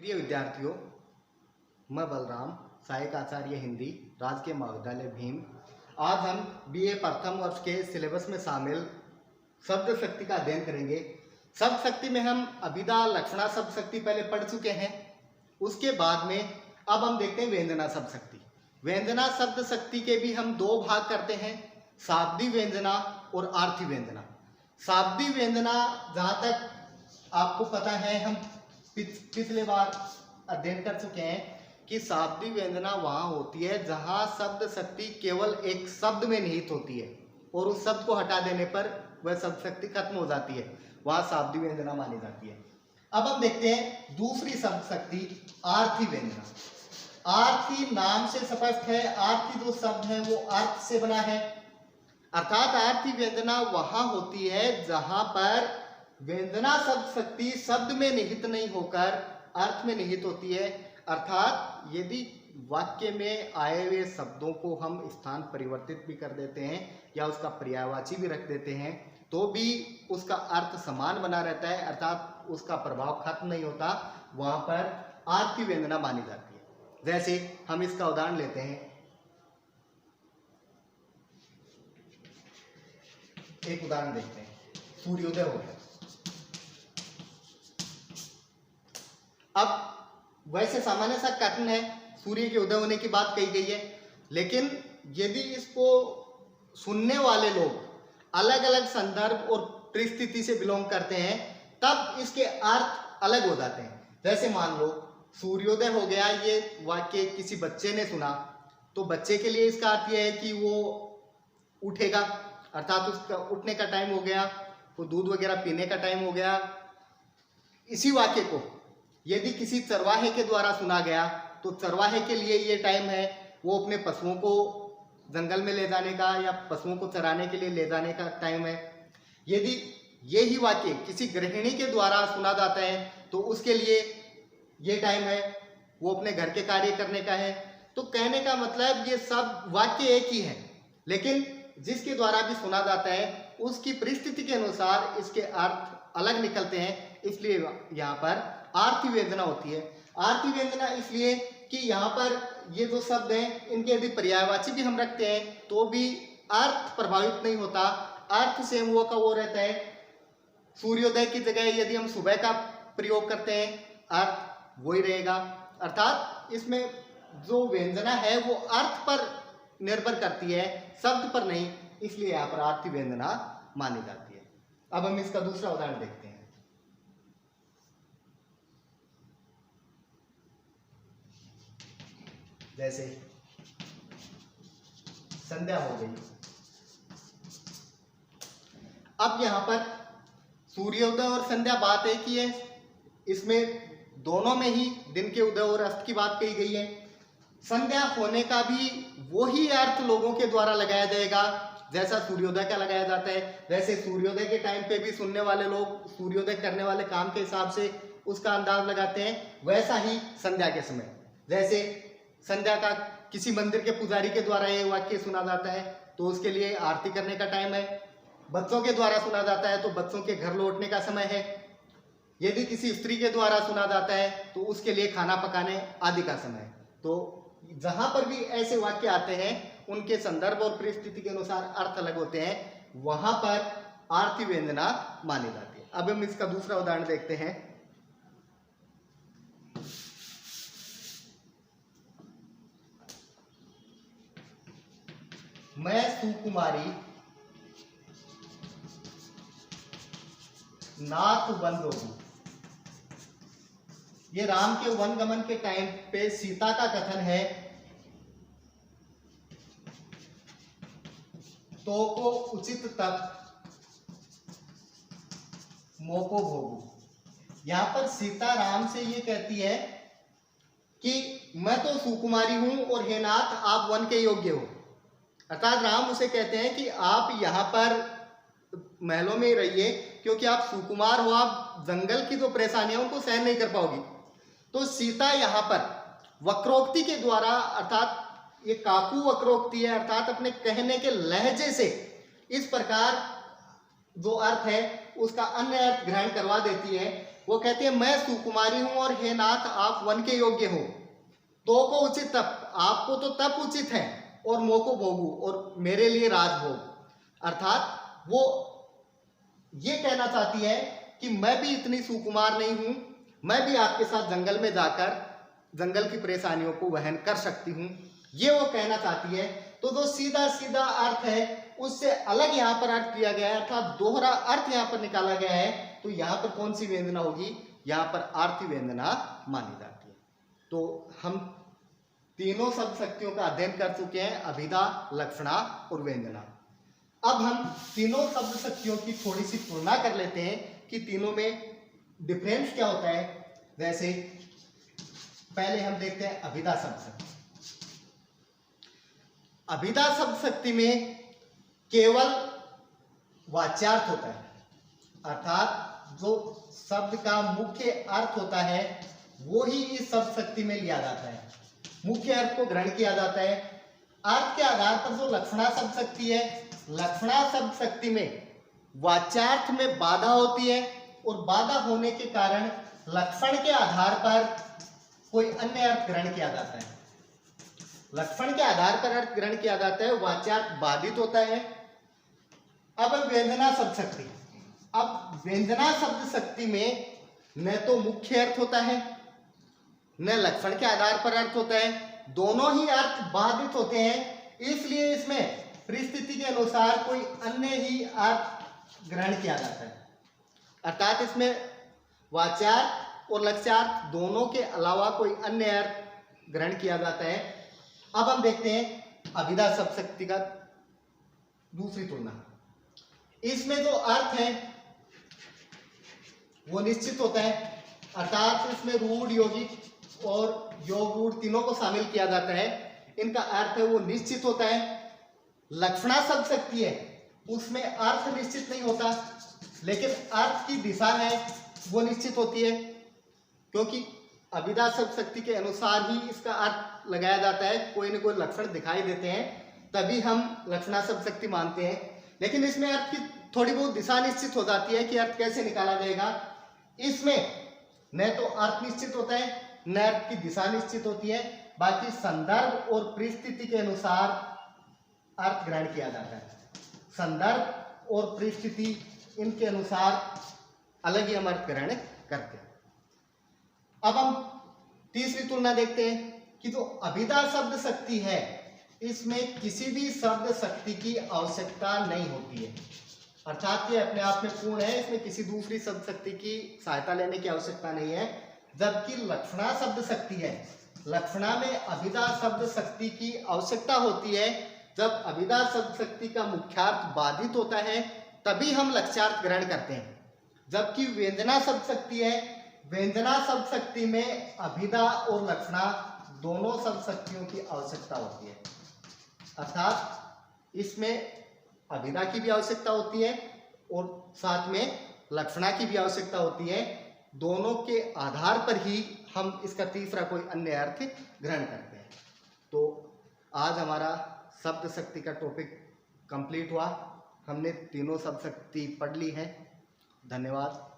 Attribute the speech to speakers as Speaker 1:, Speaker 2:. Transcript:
Speaker 1: प्रिय विद्यार्थियों, मैं बलराम, सहायक आचार्य हिंदी, राजकीय महाविद्यालय भीम। आज हम बीए प्रथम वर्ष के सिलेबस में शामिल शब्द शक्ति का अध्ययन करेंगे। शब्द शक्ति में हम अभिधा लक्षणा शब्द शक्ति पहले पढ़ चुके हैं। उसके बाद में अब हम देखते हैं व्यंजना शब्द शक्ति। व्यंजना शब्द शक्ति के भी हम दो भाग करते हैं, शाब्दी व्यंजना और आर्थी व्यंजना। शाब्दी व्यंजना जहाँ तक आपको पता है, हम पिछले बार अध्ययन कर चुके हैं कि शाब्दी व्यंजना वहाँ होती है जहाँ शब्द शक्ति केवल एक शब्द में निहित होती है और उस शब्द को हटा देने पर वह शब्द शक्ति खत्म हो जाती है, वहाँ शाब्दी व्यंजना मानी जाती है। अब हम देखते हैं दूसरी शब्द शक्ति आर्थी व्यंजना। आर्थी नाम से स्पष्ट है, आर्थी जो शब्द है वो अर्थ से बना है, अर्थात आर्थी व्यंजना वहाँ होती है जहाँ पर व्यंजना शब्द शक्ति शब्द में निहित नहीं होकर अर्थ में निहित होती है। अर्थात यदि वाक्य में आए हुए शब्दों को हम स्थान परिवर्तित भी कर देते हैं या उसका पर्यायवाची भी रख देते हैं तो भी उसका अर्थ समान बना रहता है, अर्थात उसका प्रभाव खत्म नहीं होता, वहां पर आर्थी व्यंजना मानी जाती है। जैसे हम इसका उदाहरण लेते हैं, एक उदाहरण देखते हैं, सूर्योदय हो गया। अब वैसे सामान्य सा कथन है, सूर्य के उदय होने की बात कही गई है, लेकिन यदि इसको सुनने वाले लोग अलग अलग संदर्भ और परिस्थिति से बिलोंग करते हैं तब इसके अर्थ अलग हो जाते हैं। जैसे मान लो सूर्योदय हो गया, ये वाक्य किसी बच्चे ने सुना तो बच्चे के लिए इसका अर्थ यह है कि वो उठेगा, अर्थात उसका उठने का टाइम हो गया, वो दूध वगैरह पीने का टाइम हो गया। इसी वाक्य को यदि किसी चरवाहे के द्वारा सुना गया तो चरवाहे के लिए ये टाइम है, वो अपने पशुओं को जंगल में ले जाने का या पशुओं को चराने के लिए ले जाने का टाइम है। यदि यही वाक्य किसी गृहिणी के द्वारा सुना जाता है तो उसके लिए ये टाइम है, वो अपने घर के कार्य करने का है। तो कहने का मतलब ये सब वाक्य एक ही है, लेकिन जिसके द्वारा भी सुना जाता है उसकी परिस्थिति के अनुसार इसके अर्थ अलग निकलते हैं, इसलिए यहाँ पर आर्थी व्यंजना होती है। आर्थी व्यंजना इसलिए कि यहाँ पर ये जो शब्द हैं इनके यदि पर्यायवाची भी हम रखते हैं तो भी अर्थ प्रभावित नहीं होता, अर्थ सेम वो का वो रहता है। सूर्योदय की जगह यदि हम सुबह का प्रयोग करते हैं अर्थ वही रहेगा, अर्थात इसमें जो व्यंजना है वो अर्थ पर निर्भर करती है, शब्द पर नहीं, इसलिए यहाँ पर आर्थी व्यंजना मानी जाती है। अब हम इसका दूसरा उदाहरण देखते हैं। जैसे संध्या हो गई। अब यहां पर सूर्योदय और संध्या बात एक ही है, इसमें दोनों में ही दिन के उदय और अस्त की बात कही गई है। संध्या होने का भी वही अर्थ लोगों के द्वारा लगाया जाएगा जैसा सूर्योदय का लगाया जाता है। जैसे सूर्योदय के टाइम पे भी सुनने वाले लोग सूर्योदय करने वाले काम के हिसाब से उसका अंदाज लगाते हैं, वैसा ही संध्या के समय जैसे संध्या का किसी मंदिर के पुजारी के द्वारा ये वाक्य सुना जाता है तो उसके लिए आरती करने का टाइम है। बच्चों के द्वारा सुना जाता है तो बच्चों के घर लौटने का समय है। यदि किसी स्त्री के द्वारा सुना जाता है तो उसके लिए खाना पकाने आदि का समय है। तो जहां पर भी ऐसे वाक्य आते हैं उनके संदर्भ और परिस्थिति के अनुसार अर्थ अलग होते हैं, वहां पर आर्थी व्यंजना मानी जाती है। अब हम इसका दूसरा उदाहरण देखते हैं। मैं सुकुमारी नाथ वन रोहू। ये राम के वन गमन के टाइम पे सीता का कथन है। तो को उचित तक मोको भोगू। यहां पर सीता राम से ये कहती है कि मैं तो सुकुमारी हूं और हे नाथ आप वन के योग्य हो, अर्थात राम उसे कहते हैं कि आप यहाँ पर महलों में रहिए क्योंकि आप सुकुमार हो, आप जंगल की जो परेशानियां उनको सहन नहीं कर पाओगी। तो सीता यहाँ पर वक्रोक्ति के द्वारा, अर्थात ये काकू वक्रोक्ति है, अर्थात अपने कहने के लहजे से इस प्रकार जो अर्थ है उसका अन्य अर्थ ग्रहण करवा देती है वो कहती है मैं सुकुमारी हूं और हे नाथ आप वन के योग्य हो, तो को उचित तप, आपको तो तप उचित है और मोको भोगू और मेरे लिए राजभोग। अर्थात वो ये कहना चाहती है कि मैं भी इतनी सुकुमार नहीं हूं, मैं भी आपके साथ जंगल में जाकर जंगल की परेशानियों को वहन कर सकती हूं, ये वो कहना चाहती है। तो जो सीधा सीधा अर्थ है उससे अलग यहाँ पर अर्थ किया गया है, अर्थात दोहरा अर्थ यहाँ पर निकाला गया है। तो यहाँ पर कौन सी व्यंजना होगी, यहाँ पर आरती व्यंजना मानी जाती है। तो हम तीनों शब्द शक्तियों का अध्ययन कर चुके हैं, अभिधा, लक्षणा और व्यंजना। अब हम तीनों शब्द शक्तियों की थोड़ी सी तुलना कर लेते हैं कि तीनों में डिफरेंस क्या होता है। वैसे पहले हम देखते हैं अभिधा शब्द शक्ति। अभिधा शब्द शक्ति में केवल वाच्यार्थ होता है, अर्थात जो शब्द का मुख्य अर्थ होता है वो ही इस शब्द शक्ति में लिया जाता है, मुख्य अर्थ को ग्रहण किया जाता है। अर्थ के आधार पर जो लक्षणा शब्द शक्ति है, लक्षणा शब्द शक्ति में वाच्यार्थ में बाधा होती है और बाधा होने के कारण लक्षण के आधार पर कोई अन्य अर्थ ग्रहण किया जाता है। लक्षण के आधार पर अर्थ ग्रहण किया जाता है, वाच्यार्थ बाधित होता है। अब व्यंजना शब्द शक्ति। अब व्यंजना शब्द शक्ति में न तो मुख्य अर्थ होता है न लक्षण के आधार पर अर्थ होता है, दोनों ही अर्थ बाधित होते हैं, इसलिए इसमें परिस्थिति के अनुसार कोई अन्य ही अर्थ ग्रहण किया जाता है। अर्थात इसमें वाच्यार्थ और लक्ष्यार्थ दोनों के अलावा कोई अन्य अर्थ ग्रहण किया जाता है। अब हम देखते हैं अभिधा शब्द शक्ति का दूसरी तुलना। इसमें जो अर्थ है वो निश्चित होता है, अर्थात इसमें रूढ़, यौगिक और योग रूढ़ तीनों को शामिल किया जाता है। इनका अर्थ है वो निश्चित होता है। लक्षणा शब्द शक्ति है उसमें अर्थ निश्चित नहीं होता, लेकिन अर्थ की दिशा है वो निश्चित होती है, क्योंकि अभिधा शब्द शक्ति के अनुसार ही इसका अर्थ लगाया जाता है। कोई न कोई लक्षण दिखाई देते हैं तभी हम लक्षणा शब्द शक्ति मानते हैं, लेकिन इसमें अर्थ की थोड़ी बहुत दिशा निश्चित हो जाती है कि अर्थ कैसे निकाला जाएगा। इसमें न तो अर्थ निश्चित होता है न अर्थ की दिशा निश्चित होती है, बाकी संदर्भ और परिस्थिति के अनुसार अर्थ ग्रहण किया जाता है। संदर्भ और परिस्थिति इनके अनुसार अलग ही हम अर्थ ग्रहण करते हैं। अब हम तीसरी तुलना देखते हैं कि जो अभिधा शब्द शक्ति है इसमें किसी भी शब्द शक्ति की आवश्यकता नहीं होती है, अर्थात ये अपने आप में पूर्ण है, इसमें किसी दूसरी शब्द शक्ति की सहायता लेने की आवश्यकता नहीं है। जबकि लक्षणा शब्द शक्ति है, लक्षणा में अभिधा शब्द शक्ति की आवश्यकता होती है। जब अभिधा शब्द शक्ति का मुख्यार्थ बाधित होता है तभी हम लक्ष्यार्थ ग्रहण करते हैं। जबकि व्यंजना शब्द शक्ति है, व्यंजना शब्द शक्ति में अभिधा और लक्षणा दोनों शब्द शक्तियों की आवश्यकता होती है, अर्थात इसमें अभिधा की भी आवश्यकता होती है और साथ में लक्षणा की भी आवश्यकता होती है। दोनों के आधार पर ही हम इसका तीसरा कोई अन्य अर्थ ग्रहण करते हैं। तो आज हमारा शब्द शक्ति का टॉपिक कंप्लीट हुआ, हमने तीनों शब्द शक्ति पढ़ ली है। धन्यवाद।